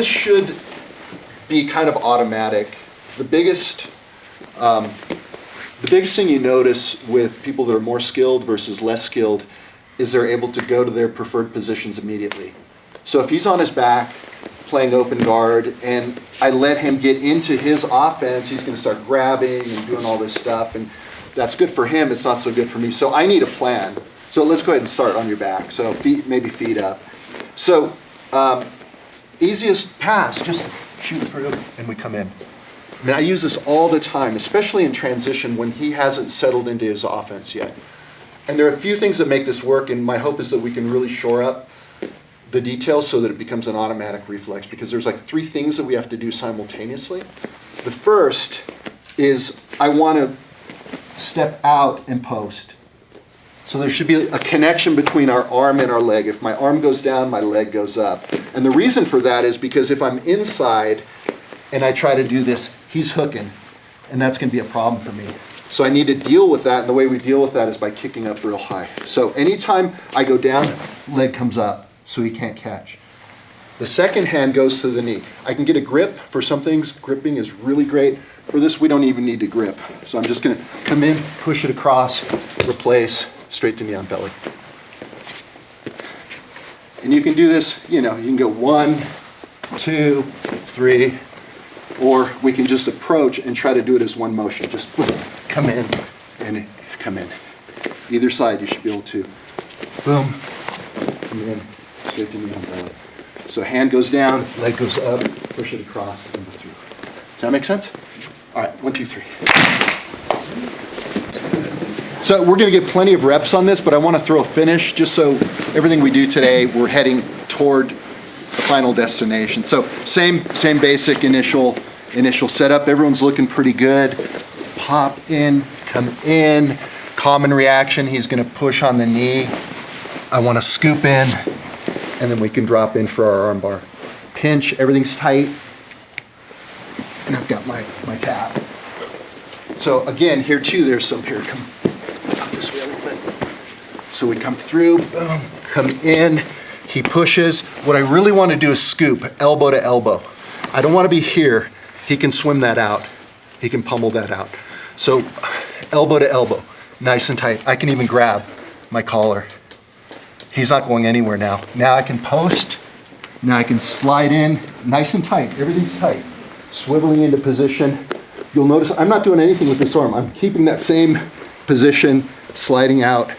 this should be kind of automatic. The biggest thing you notice with people that are more skilled versus less skilled is they're able to go to their preferred positions immediately. So if he's on his back playing open guard and I let him get into his offense, he's going to start grabbing and doing all this stuff, and that's good for him, it's not so good for me. So I need a plan. So let's go ahead and start on your back. So maybe feet up. So easiest pass, just shoot through and we come in. I mean, I use this all the time, especially in transition when he hasn't settled into his offense yet. And there are a few things that make this work, and my hope is that we can really shore up the details so that it becomes an automatic reflex, because there's like 3 things that we have to do simultaneously. The first is I want to step out and post. So there should be a connection between our arm and our leg. If my arm goes down, my leg goes up. And the reason for that is because if I'm inside and I try to do this, he's hooking, and that's going to be a problem for me. So I need to deal with that, and the way we deal with that is by kicking up real high. So anytime I go down, leg comes up, so he can't catch. The second hand goes to the knee. I can get a grip for some things. Gripping is really great. For this, we don't even need to grip. So I'm just going to come in, push it across, replace, straight to knee on belly. And you can do this, you can go 1, 2, 3, or we can just approach and try to do it as one motion. Just come in and come in. Either side, you should be able to, boom, come in, straight to knee on belly. So hand goes down, leg goes up, push it across, and go through. Does that make sense? All right, 1, 2, 3. So we're going to get plenty of reps on this, but I want to throw a finish just so everything we do today, we're heading toward the final destination. So same basic initial setup. Everyone's looking pretty good. Pop in, come in. Common reaction, he's going to push on the knee. I want to scoop in, and then we can drop in for our arm bar. Pinch, everything's tight. And I've got my tap. So again, here too, there's some here. Come out this way a little bit. So we come through, boom, come in. He pushes. What I really want to do is scoop, elbow to elbow. I don't want to be here. He can swim that out. He can pummel that out. So elbow to elbow, nice and tight. I can even grab my collar. He's not going anywhere now. Now I can post. Now I can slide in, nice and tight. Everything's tight. Swiveling into position. You'll notice I'm not doing anything with this arm. I'm keeping that same position, sliding out,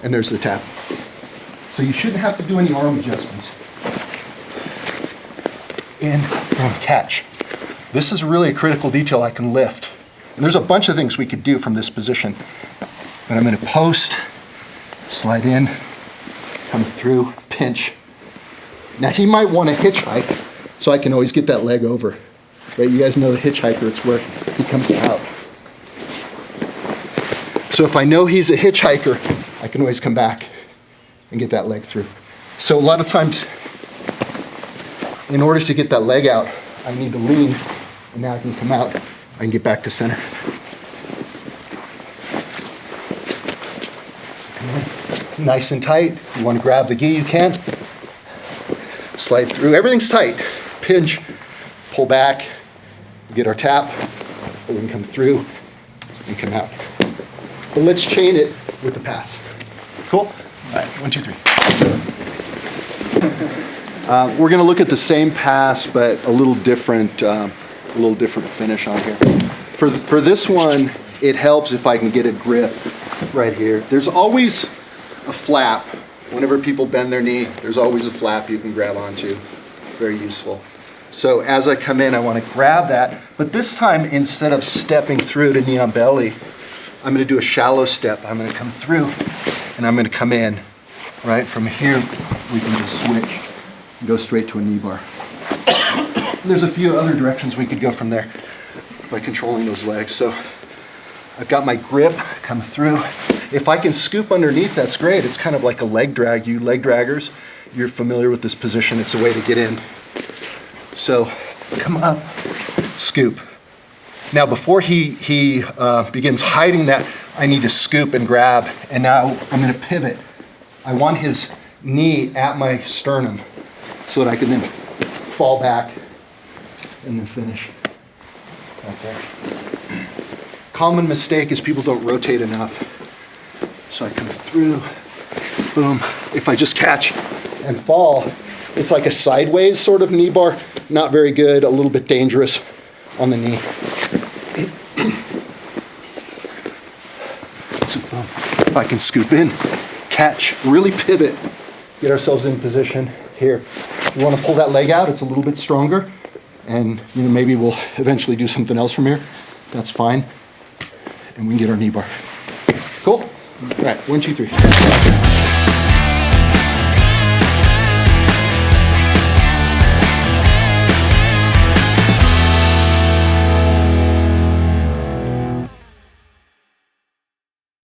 and there's the tap. So you shouldn't have to do any arm adjustments. In, and catch. This is really a critical detail I can lift. And there's a bunch of things we could do from this position. But I'm going to post, slide in, come through, pinch. Now he might want to hitchhike, so I can always get that leg over. Right? You guys know the hitchhiker, it's where he comes out. So if I know he's a hitchhiker, I can always come back and get that leg through. So a lot of times, in order to get that leg out, I need to lean, and now I can come out, I can get back to center. Nice and tight. You want to grab the gi, you can. Slide through, everything's tight. Pinch, pull back, get our tap, or we can come through and come out. But let's chain it with the pass. Cool? All right, 1, 2, 3. We're going to look at the same pass, but a little different finish on here. For this one, it helps if I can get a grip right here. There's always a flap. Whenever people bend their knee, there's always a flap you can grab onto. Very useful. So as I come in, I want to grab that. But this time, instead of stepping through to knee on belly, I'm going to do a shallow step. I'm going to come through, and I'm going to come in. Right? From here, we can just switch and go straight to a knee bar. There's a few other directions we could go from there by controlling those legs. So I've got my grip, come through. If I can scoop underneath, that's great. It's kind of like a leg drag. You leg draggers, you're familiar with this position. It's a way to get in. So come up, scoop. Now before he begins hiding that, I need to scoop and grab. And now I'm going to pivot. I want his knee at my sternum so that I can then fall back, and then finish. Okay. Common mistake is people don't rotate enough. So I come through, boom. If I just catch and fall, it's like a sideways sort of knee bar. Not very good, a little bit dangerous on the knee. So boom. If I can scoop in, catch, really pivot, get ourselves in position here. You want to pull that leg out, it's a little bit stronger, and maybe we'll eventually do something else from here. That's fine. And we can get our knee bar. Cool? All right, 1, 2, 3.